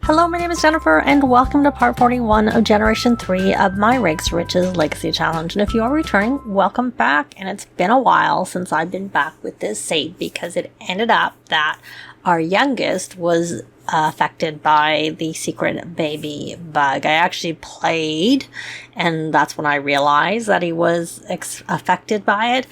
Hello, my name is Jennifer, and welcome to part 41 of Generation 3 of my Rags to Riches Legacy Challenge. And if you are returning, welcome back. And it's been a while since I've been back with this save because it ended up that our youngest was affected by the secret baby bug. I actually played, and that's when I realized that he was affected by it.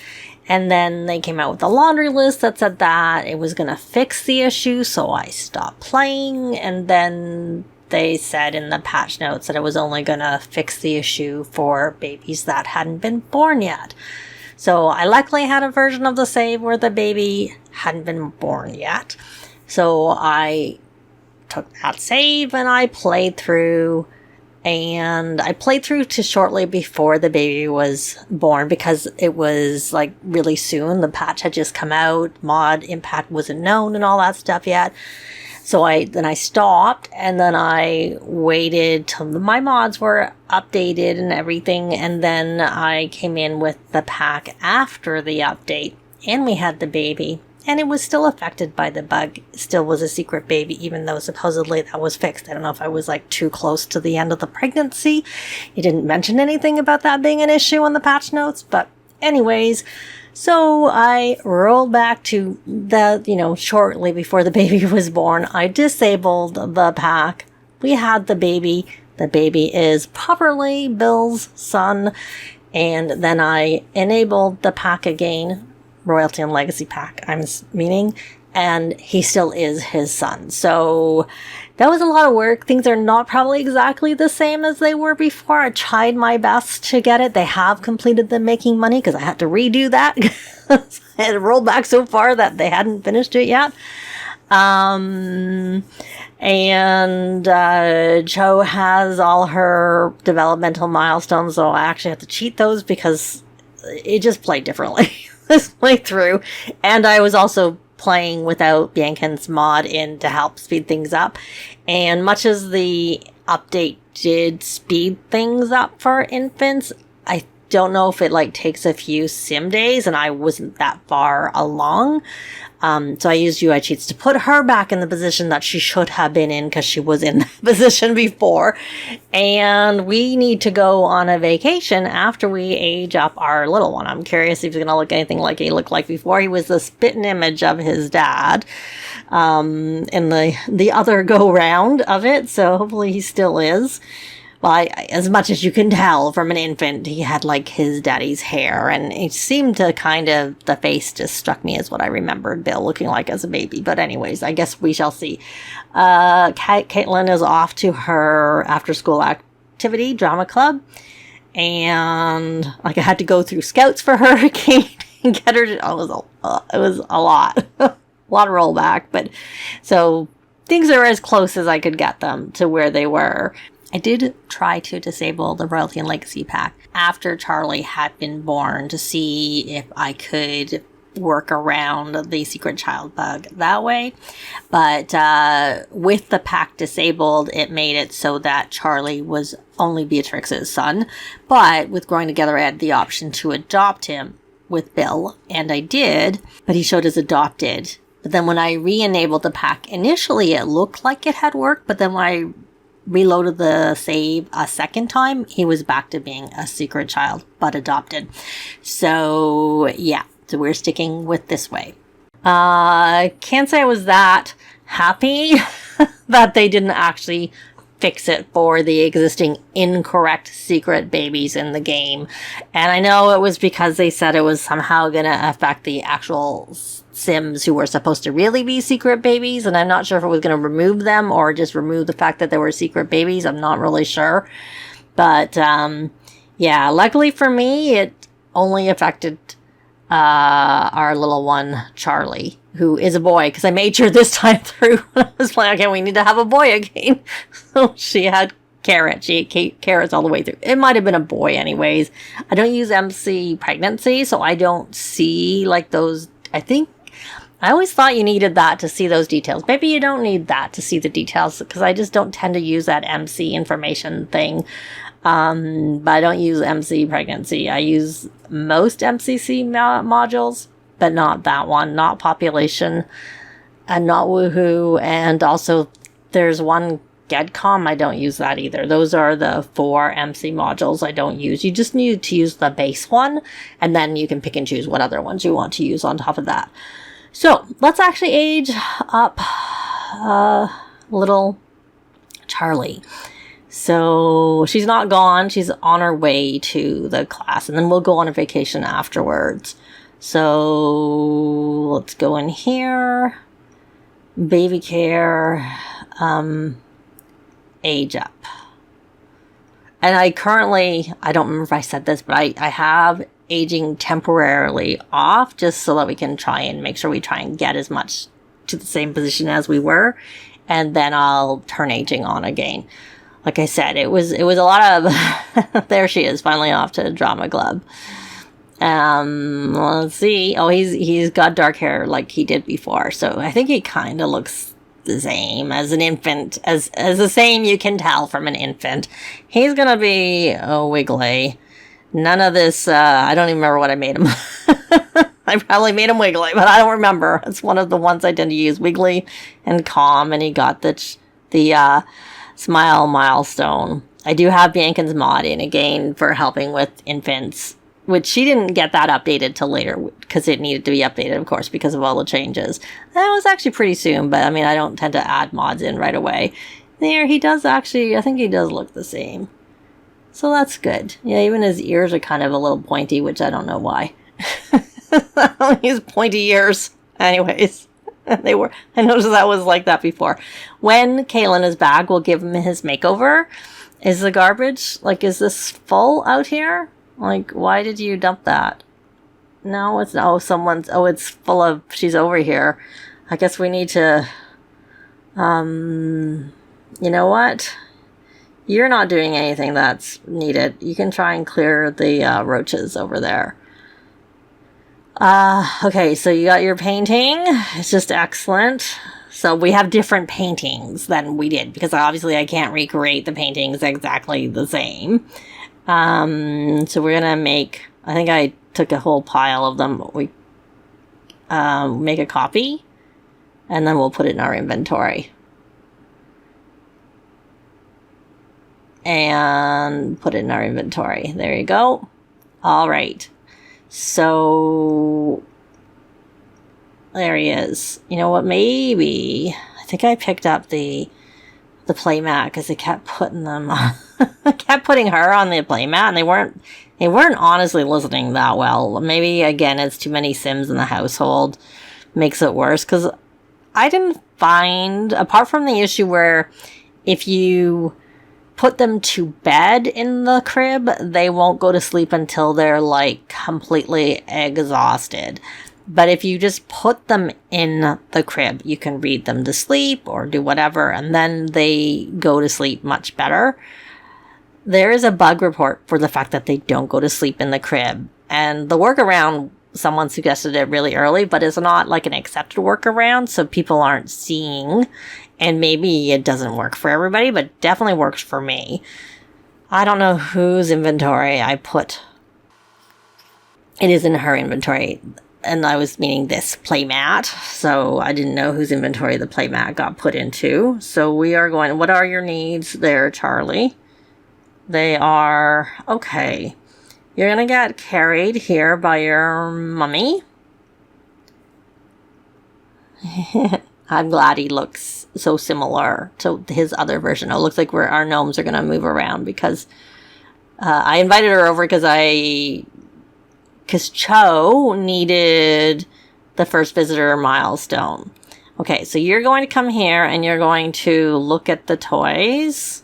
And then they came out with a laundry list that said that it was going to fix the issue, so I stopped playing. And then they said in the patch notes that it was only going to fix the issue for babies that hadn't been born yet. So I luckily had a version of the save where the baby hadn't been born yet. So I took that save and I played through. And I played through to shortly before the baby was born because it was like really soon. The patch had just come out, mod impact wasn't known and all that stuff yet. So I stopped, and then I waited till my mods were updated and everything. And then I came in with the pack after the update, and we had the baby. And it was still affected by the bug. It still was a secret baby, even though supposedly that was fixed. I don't know if I was like too close to the end of the pregnancy. He didn't mention anything about that being an issue on the patch notes. But anyways, so I rolled back to the, shortly before the baby was born. I disabled the pack. We had the baby. The baby is properly Bill's son. And then I enabled the pack again. Royalty and Legacy pack, I'm meaning, and he still is his son. So that was a lot of work. Things are not probably exactly the same as they were before. I tried my best to get it. They have completed the making money because I had to redo that. I had rolled back so far that they hadn't finished it yet. And Cho has all her developmental milestones, so I actually have to cheat those because it just played differently. This playthrough, and I was also playing without Biancan's mod in to help speed things up. And much as the update did speed things up for infants, I don't know if it takes a few sim days, and I wasn't that far along. So I used UI cheats to put her back in the position that she should have been in because she was in that position before. And we need to go on a vacation after we age up our little one. I'm curious if he's going to look anything like he looked like before. He was the spitting image of his dad in the other go round of it. So hopefully he still is. Well, as much as you can tell from an infant, he had his daddy's hair, and it seemed to the face just struck me as what I remembered Bill looking like as a baby. But anyways, I guess we shall see. Caitlyn is off to her after-school activity, drama club, and I had to go through scouts for her again and get her to, it was a lot. A lot of rollback, but so things are as close as I could get them to where they were. I did try to disable the Royalty and Legacy pack after Charlie had been born to see if I could work around the secret child bug that way. But with the pack disabled, it made it so that Charlie was only Beatrix's son. But with Growing Together, I had the option to adopt him with Bill, and I did, but he showed as adopted. But then when I re-enabled the pack, initially it looked like it had worked, but then when I reloaded the save a second time, he was back to being a secret child, but adopted. So, yeah. So we're sticking with this way. Can't say I was that happy that they didn't actually fix it for the existing incorrect secret babies in the game. And I know it was because they said it was somehow going to affect the actual Sims who were supposed to really be secret babies, and I'm not sure if it was going to remove them or just remove the fact that they were secret babies. I'm not really sure. But, yeah, luckily for me, it only affected our little one, Charlie, who is a boy, because I made sure this time through, I was like, okay, we need to have a boy again. So she had carrot. She ate carrots all the way through. It might have been a boy anyways. I don't use MC pregnancy, so I don't see those. I always thought you needed that to see those details. Maybe you don't need that to see the details, because I just don't tend to use that MC information thing. But I don't use MC pregnancy. I use most MCC modules, but not that one, not population, and not woohoo. And also there's one Gedcom, I don't use that either. Those are the 4 MC modules I don't use. You just need to use the base one, and then you can pick and choose what other ones you want to use on top of that. So let's actually age up little Charlie. So she's not gone. She's on her way to the class, and then we'll go on a vacation afterwards. So let's go in here. Baby care, age up. And I don't remember if I said this, but I have aging temporarily off just so that we can try and make sure we try and get as much to the same position as we were. And then I'll turn aging on again. Like I said, it was a lot of, there she is, finally off to drama club. Let's see. Oh, he's got dark hair like he did before. So I think he kind of looks the same as an infant, as the same you can tell from an infant. He's going to be wiggly. None of this, I don't even remember what I made him. I probably made him wiggly, but I don't remember. It's one of the ones I tend to use, wiggly and calm, and he got the smile milestone. I do have Bianca's mod in again for helping with infants, which she didn't get that updated till later because it needed to be updated, of course, because of all the changes. That was actually pretty soon, but I mean, I don't tend to add mods in right away. There, he does actually, I think he does look the same. So that's good. Yeah, even his ears are kind of a little pointy, which I don't know why. He has pointy ears. Anyways, I noticed that was like that before. When Caitlyn is back, we'll give him his makeover. Is the garbage, is this full out here? Why did you dump that? No, it's, it's full of, she's over here. I guess we need to, you know what? You're not doing anything that's needed. You can try and clear the roaches over there. Okay, so you got your painting. It's just excellent. So we have different paintings than we did because obviously I can't recreate the paintings exactly the same. So we're gonna make, I think I took a whole pile of them. We make a copy and then we'll put it in our inventory. And put it in our inventory. There you go. All right. So there he is. You know what? Maybe I think I picked up the playmat because they kept putting them on. Kept putting her on the playmat, and they weren't honestly listening that well. Maybe again, it's too many Sims in the household makes it worse because I didn't find, apart from the issue where if you put them to bed in the crib, they won't go to sleep until they're completely exhausted. But if you just put them in the crib, you can read them to sleep or do whatever, and then they go to sleep much better. There is a bug report for the fact that they don't go to sleep in the crib. And the workaround, someone suggested it really early, but it's not an accepted workaround, so people aren't seeing. And maybe it doesn't work for everybody, but definitely works for me. I don't know whose inventory I put. It is in her inventory. And I was meaning this playmat. So I didn't know whose inventory the playmat got put into. So we are going, what are your needs there, Charlie? They are, okay. You're going to get carried here by your mummy. I'm glad he looks so similar to his other version. It looks like our gnomes are going to move around because I invited her over because Cho needed the first visitor milestone. Okay, so you're going to come here and you're going to look at the toys.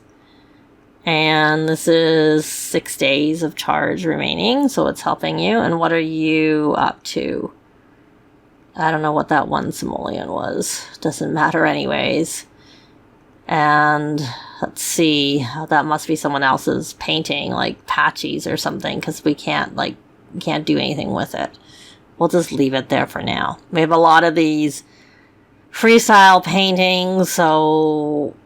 And this is 6 days of charge remaining, so it's helping you. And what are you up to? I don't know what that one simoleon was. Doesn't matter anyways. And let's see. That must be someone else's painting, like Patchy's or something, because we can't do anything with it. We'll just leave it there for now. We have a lot of these freestyle paintings, so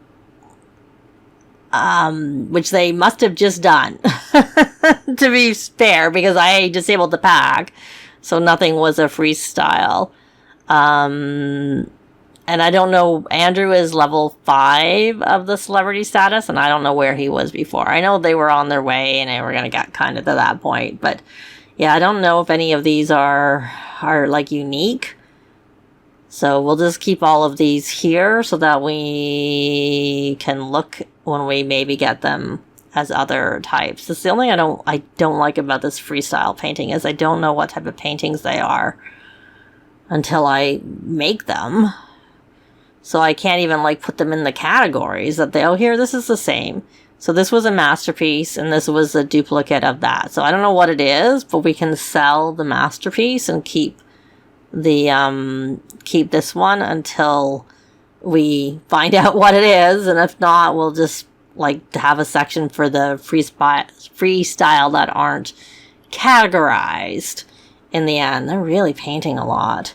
which they must have just done to be fair, because I disabled the pack, so nothing was a freestyle. And I don't know, Andrew is level 5 of the celebrity status, and I don't know where he was before. I know they were on their way, and they were going to get kind of to that point. But, yeah, I don't know if any of these are like, unique. So we'll just keep all of these here so that we can look when we maybe get them as other types. That's the only thing I don't like about this freestyle painting is I don't know what type of paintings they are until I make them. So I can't even like put them in the categories that here, this is the same. So this was a masterpiece and this was a duplicate of that. So I don't know what it is, but we can sell the masterpiece and keep this one until we find out what it is. And if not, we'll just like have a section for the freestyle that aren't categorized in the end. They're really painting a lot.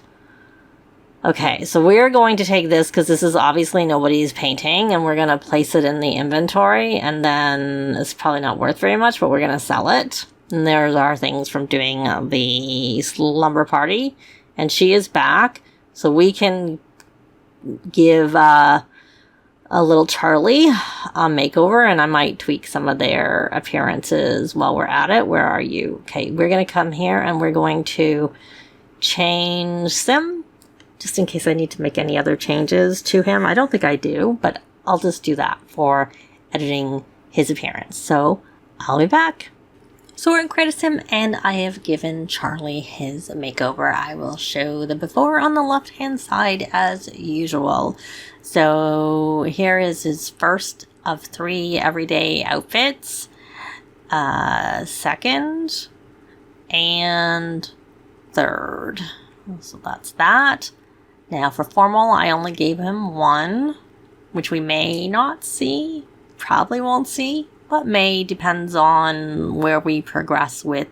Okay, so we're going to take this because this is obviously nobody's painting, and we're going to place it in the inventory, and then it's probably not worth very much, but we're going to sell it. And there's our things from doing the slumber party, and she is back, so we can give a little Charlie a makeover, and I might tweak some of their appearances while we're at it. Where are you? Okay, we're going to come here, and we're going to change Sim. Just in case I need to make any other changes to him. I don't think I do, but I'll just do that for editing his appearance. So I'll be back. So we're in Create a Sim, and I have given Charlie his makeover. I will show the before on the left-hand side as usual. So here is his first of 3 everyday outfits. Second and third. So that's that. Now for formal, I only gave him 1, which we may not see, probably won't see, but may, depends on where we progress with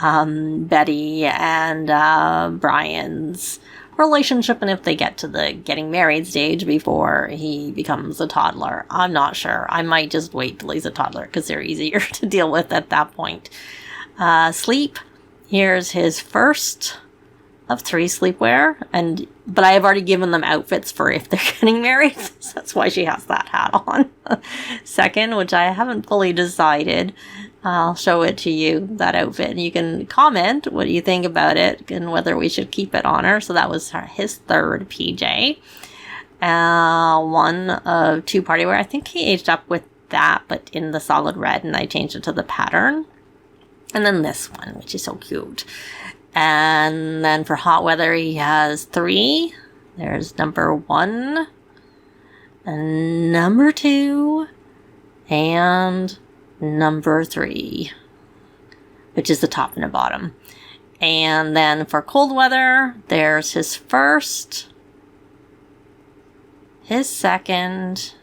Betty and Brian's relationship, and if they get to the getting married stage before he becomes a toddler. I'm not sure. I might just wait till he's a toddler because they're easier to deal with at that point. Sleep. Here's his first of 3 sleepwear, but I have already given them outfits for if they're getting married, so that's why she has that hat on. Second, which I haven't fully decided, I'll show it to you, that outfit, and you can comment what you think about it and whether we should keep it on her. So that was his third PJ. 1 of 2 party wear. I think he aged up with that, but in the solid red, and I changed it to the pattern. And then this one, which is so cute. And then for hot weather, he has 3. There's number 1, and number 2, and number 3, which is the top and the bottom. And then for cold weather, there's his first, his second,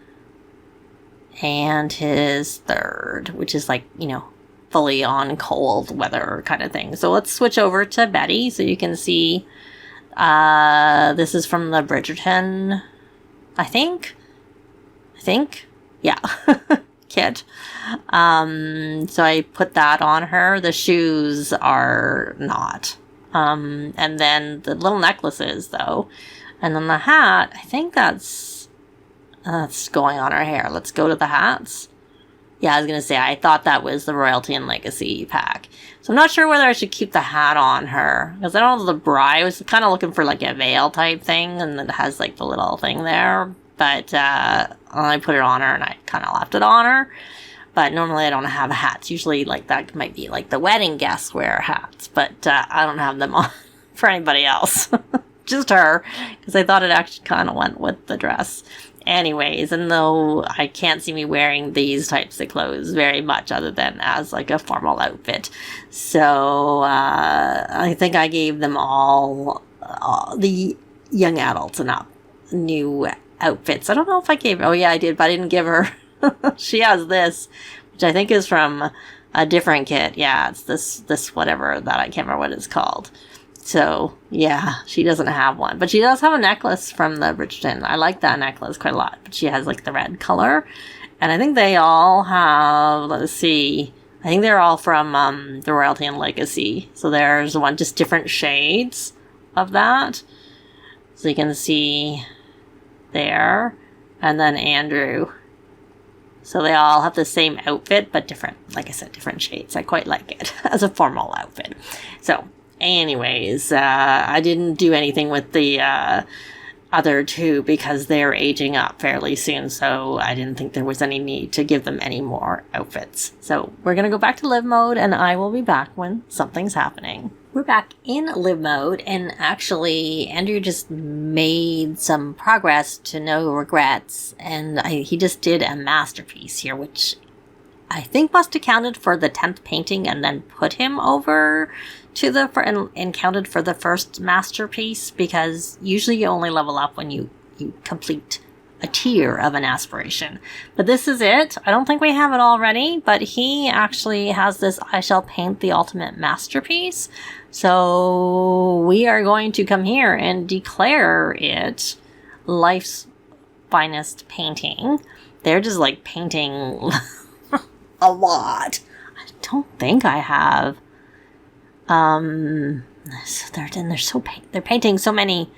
and his third, which is like, fully on cold weather kind of thing. So let's switch over to Betty so you can see. This is from the Bridgerton, I think, yeah, kit. So I put that on her. The shoes are not. And then the little necklaces though, and then the hat. I think that's going on her hair. Let's go to the hats. Yeah, I was going to say, I thought that was the Royalty and Legacy pack. So I'm not sure whether I should keep the hat on her. Because I don't know, the bride, I was kind of looking for like a veil type thing. And it has like the little thing there. But I put it on her and I kind of left it on her. But normally I don't have hats. Usually like that might be like the wedding guests wear hats. But I don't have them on for anybody else. Just her. Because I thought it actually kind of went with the dress. Anyways, and though I can't see me wearing these types of clothes very much other than as like a formal outfit. So I think I gave them all the young adults and up new outfits. I don't know if I gave, oh yeah I did, but I didn't give her, she has this, which I think is from a different kit. Yeah, it's this whatever that I can't remember what it's called. So, yeah, she doesn't have one. But she does have a necklace from the Bridgerton. I like that necklace quite a lot. But she has, like, the red color. And I think they all have, let's see, I think they're all from the Royalty and Legacy. So there's one, just different shades of that. So you can see there, and then Andrew. So they all have the same outfit, but different, like I said, different shades. I quite like it as a formal outfit. So anyways, I didn't do anything with the other two because they're aging up fairly soon, so I didn't think there was any need to give them any more outfits. So we're going to go back to live mode, and I will be back when something's happening. We're back in live mode, and actually Andrew just made some progress to no regrets, and he just did a masterpiece here, which I think must have counted for the 10th painting and then put him over to the and counted for the first masterpiece, because usually you only level up when you complete a tier of an aspiration. But this is it. I don't think we have it already, but he actually has this I shall paint the ultimate masterpiece. So we are going to come here and declare it life's finest painting. They're just like painting a lot. I don't think I have. So they're painting so many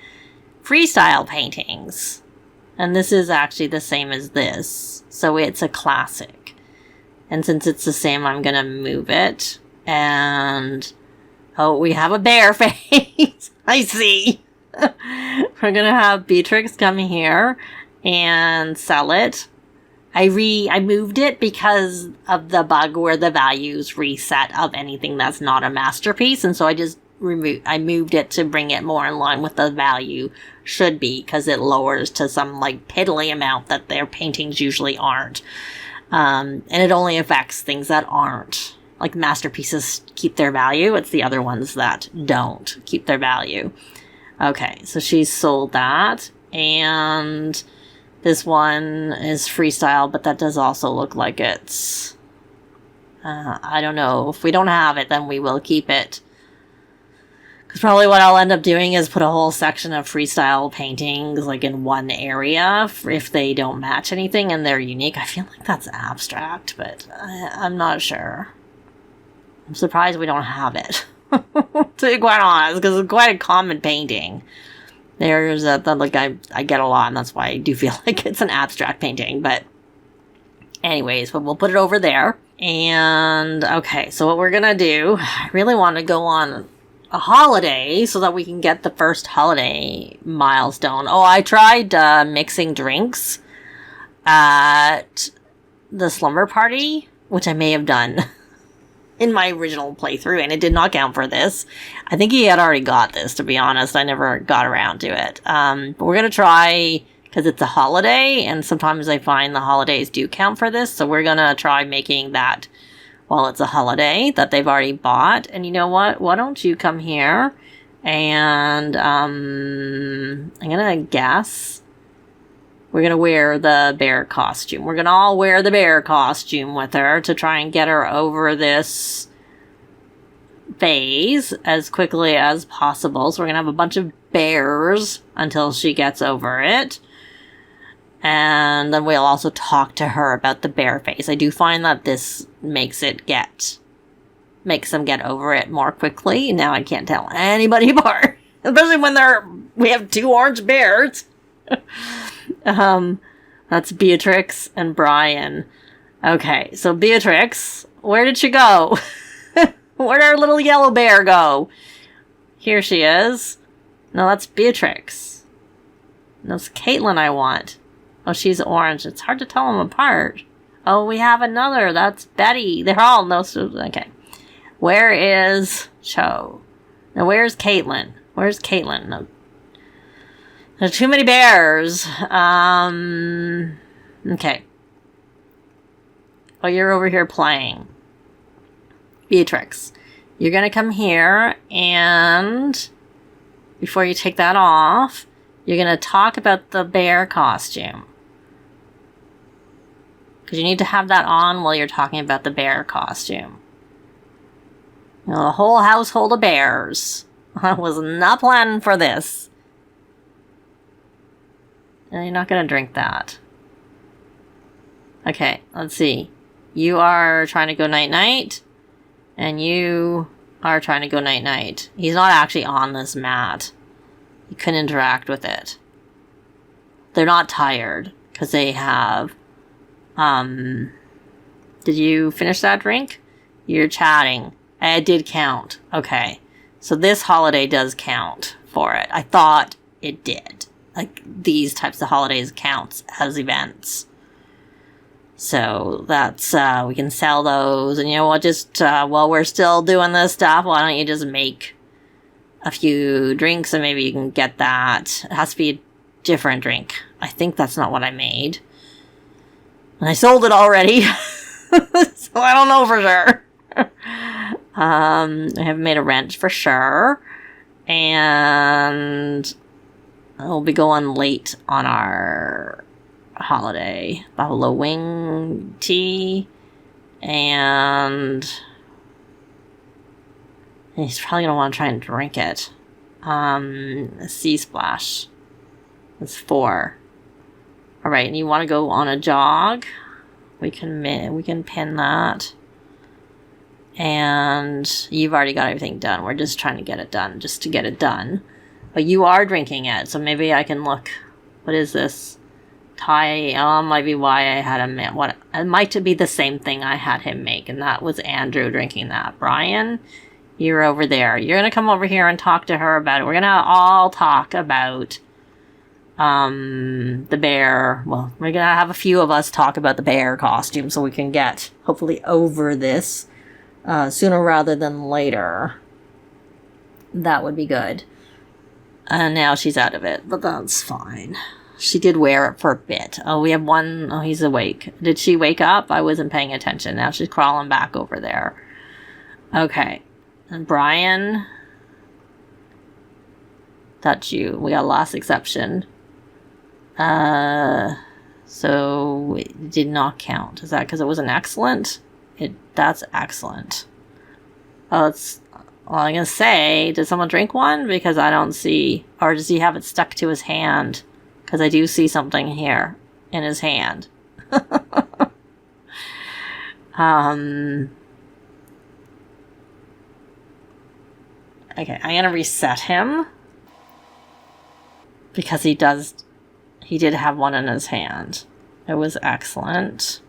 freestyle paintings. And this is actually the same as this. So it's a classic. And since it's the same, I'm going to move it. And, oh, we have a bear face. I see. We're going to have Beatrix come here and sell it. I moved it because of the bug where the values reset of anything that's not a masterpiece. And so I moved it to bring it more in line with the value should be, because it lowers to some like piddly amount that their paintings usually aren't. And it only affects things that aren't. Like masterpieces keep their value. It's the other ones that don't keep their value. Okay, so she's sold that. And this one is freestyle, but that does also look like it's... I don't know. If we don't have it, then we will keep it. Because probably what I'll end up doing is put a whole section of freestyle paintings like in one area if they don't match anything and they're unique. I feel like that's abstract, but I'm not sure. I'm surprised we don't have it, to be quite honest, because it's quite a common painting. There's that like I get a lot, and that's why I do feel like it's an abstract painting. But anyways, but we'll put it over there. And okay, so what we're gonna do, I really want to go on a holiday so that we can get the first holiday milestone. Oh, I tried mixing drinks at the slumber party, which I may have done in my original playthrough, and it did not count for this. I think he had already got this, to be honest. I never got around to it. But we're going to try, because it's a holiday, and sometimes I find the holidays do count for this, so we're going to try making that while it's a holiday that they've already bought. And you know what? Why don't you come here and I'm going to guess we're going to wear the bear costume. We're going to all wear the bear costume with her to try and get her over this phase as quickly as possible. So we're going to have a bunch of bears until she gets over it. And then we'll also talk to her about the bear face. I do find that this makes them get over it more quickly. Now I can't tell anybody apart, especially when we have two orange bears. That's Beatrix and Brian. Okay, so Beatrix, where did she go? Where'd our little yellow bear go? Here she is. No, that's Beatrix. That's Caitlyn I want. Oh, she's orange. It's hard to tell them apart. Oh, we have another. That's Betty. They're all okay. Where is Cho? Now, where's Caitlyn? Where's Caitlyn? No. There's too many bears. Okay. Oh, you're over here playing. Beatrix, you're going to come here, and before you take that off, you're going to talk about the bear costume. Because you need to have that on while you're talking about the bear costume. You know, a whole household of bears. I was not planning for this. And you're not going to drink that. Okay, let's see. You are trying to go night-night. And you are trying to go night-night. He's not actually on this mat. You couldn't interact with it. they're not tired because they have, did you finish that drink? You're chatting. I did count. Okay. So this holiday does count for it. I thought it did. Like, these types of holidays counts as events. So that's, we can sell those. And you know what, just, while we're still doing this stuff, why don't you just make a few drinks and maybe you can get that. It has to be a different drink. I think that's not what I made. And I sold it already. So I don't know for sure. I haven't made a wrench for sure. And we'll be going late on our holiday. Buffalo wing tea. And he's probably going to want to try and drink it. A sea splash. That's 4. All right, and you want to go on a jog? We can pin that. And you've already got everything done. We're just trying to get it done, just to get it done. But you are drinking it, so maybe I can look. What is this? Thai. Oh, might be why I had him. What? It might be the same thing I had him make, and that was Andrew drinking that. Brian, you're over there. You're gonna come over here and talk to her about it. We're gonna all talk about the bear. Well, we're gonna have a few of us talk about the bear costume, so we can get hopefully over this sooner rather than later. That would be good. And now she's out of it, but that's fine. She did wear it for a bit. Oh, we have one. Oh, he's awake. Did she wake up? I wasn't paying attention. Now she's crawling back over there. Okay. And Brian, that's you. We got last exception. So it did not count. Is that because it was an excellent? That's excellent. Oh, it's. Well, I'm gonna say, did someone drink one? Because I don't see. Or does he have it stuck to his hand? Because I do see something here in his hand. Okay, I'm gonna reset him. Because he did have one in his hand. It was excellent.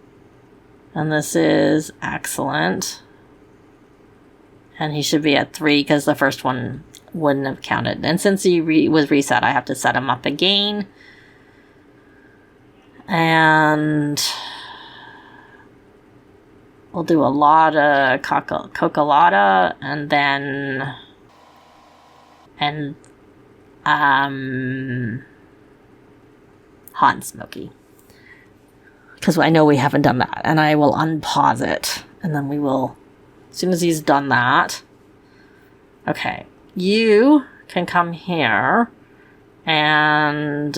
And this is excellent. And he should be at 3 because the first one wouldn't have counted. And since he was reset, I have to set him up again. And we'll do a lot of Cocolata and then hot and smoky. Because I know we haven't done that. And I will unpause it. And then we will, as soon as he's done that. Okay. You can come here and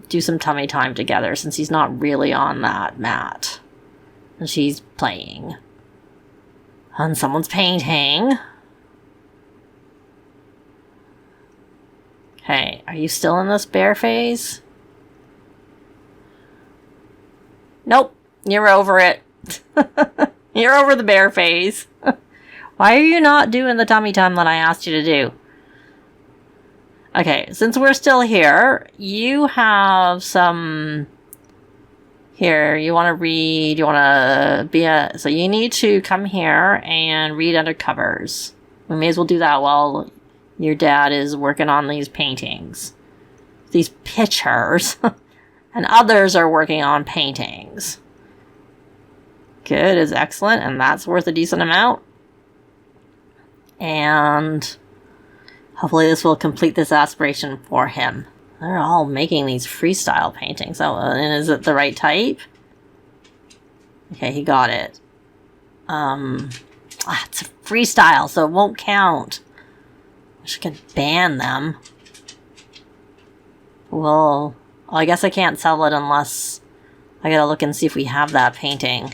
do some tummy time together since he's not really on that mat. And she's playing. And someone's painting. Okay, are you still in this bear phase? Nope, you're over it. You're over the bear phase. Why are you not doing the tummy time that I asked you to do? Okay, since we're still here, you have some... Here, you want to read, you want to be a... So you need to come here and read under covers. We may as well do that while your dad is working on these paintings. These pictures. And others are working on paintings. Good is excellent, and that's worth a decent amount. And hopefully this will complete this aspiration for him. They're all making these freestyle paintings. Oh, and is it the right type? Okay, he got it. It's a freestyle, so it won't count. I should ban them. Well, I guess I can't sell it unless I gotta look and see if we have that painting.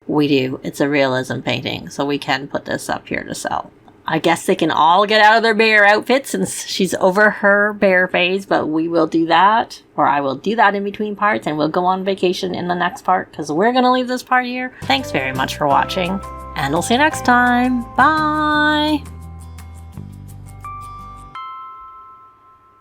We do. It's a realism painting, so we can put this up here to sell. I guess they can all get out of their bear outfits since she's over her bear phase, but we will do that, or I will do that in between parts, and we'll go on vacation in the next part, because we're going to leave this part here. Thanks very much for watching, and we'll see you next time. Bye!